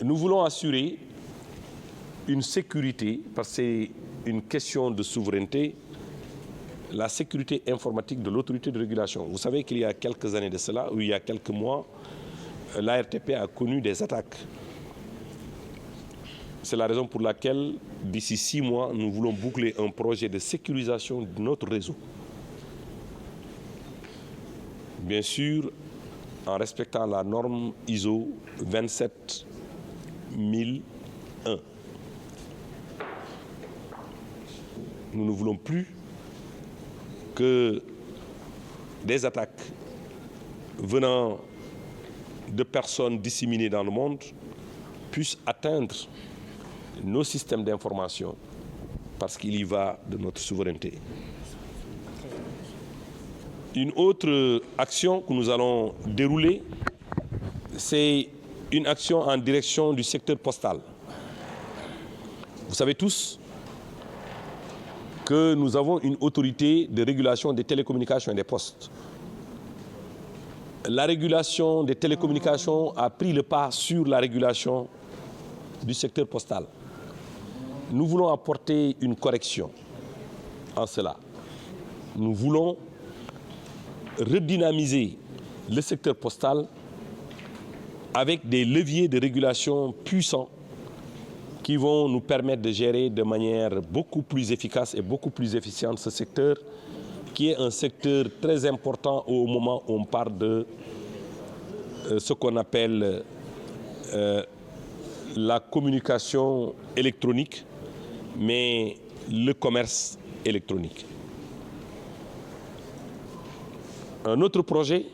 Nous voulons assurer une sécurité, parce que c'est une question de souveraineté, la sécurité informatique de l'autorité de régulation. Vous savez qu'il y a quelques années de cela, ou il y a quelques mois, l'ARTP a connu des attaques. C'est la raison pour laquelle, d'ici 6 mois, nous voulons boucler un projet de sécurisation de notre réseau. Bien sûr, en respectant la norme ISO 27001. Nous ne voulons plus que des attaques venant de personnes disséminées dans le monde puissent atteindre nos systèmes d'information parce qu'il y va de notre souveraineté. Une autre action que nous allons dérouler, c'est une action en direction du secteur postal. Vous savez tous que nous avons une autorité de régulation des télécommunications et des postes. La régulation des télécommunications a pris le pas sur la régulation du secteur postal. Nous voulons apporter une correction en cela. Nous voulons redynamiser le secteur postal avec des leviers de régulation puissants qui vont nous permettre de gérer de manière beaucoup plus efficace et beaucoup plus efficiente ce secteur, qui est un secteur très important au moment où on parle de ce qu'on appelle la communication électronique, mais le commerce électronique. Un autre projet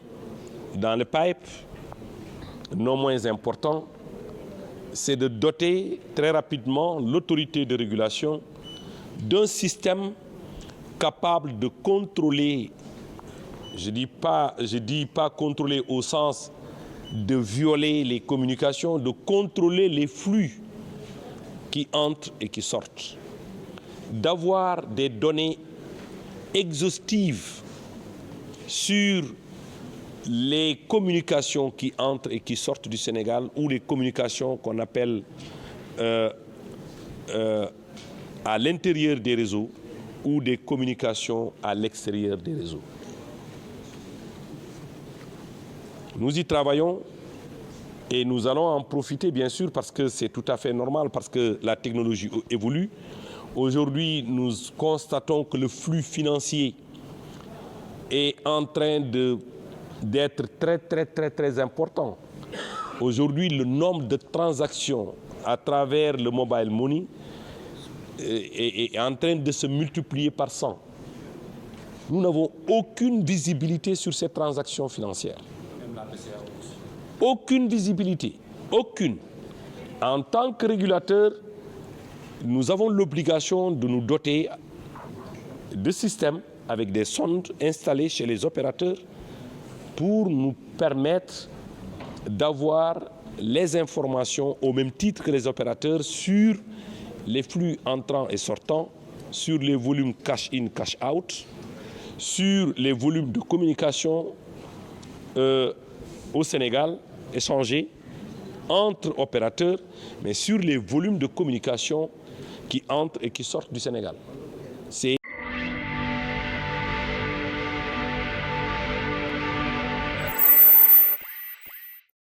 dans le pipe, non moins important, c'est de doter très rapidement l'autorité de régulation d'un système capable de contrôler, je dis pas contrôler au sens de violer les communications, de contrôler les flux qui entrent et qui sortent, d'avoir des données exhaustives sur les communications qui entrent et qui sortent du Sénégal ou les communications qu'on appelle à l'intérieur des réseaux ou des communications à l'extérieur des réseaux. Nous y travaillons et nous allons en profiter bien sûr parce que c'est tout à fait normal, parce que la technologie évolue. Aujourd'hui, nous constatons que le flux financier est en train d'être très important. Aujourd'hui, le nombre de transactions à travers le mobile money est en train de se multiplier par 100. Nous n'avons aucune visibilité sur ces transactions financières. Aucune visibilité, aucune. En tant que régulateur, nous avons l'obligation de nous doter de systèmes avec des sondes installées chez les opérateurs pour nous permettre d'avoir les informations au même titre que les opérateurs sur les flux entrants et sortants, sur les volumes cash-in, cash-out, sur les volumes de communication au Sénégal échangés entre opérateurs, mais sur les volumes de communication qui entrent et qui sortent du Sénégal. C'est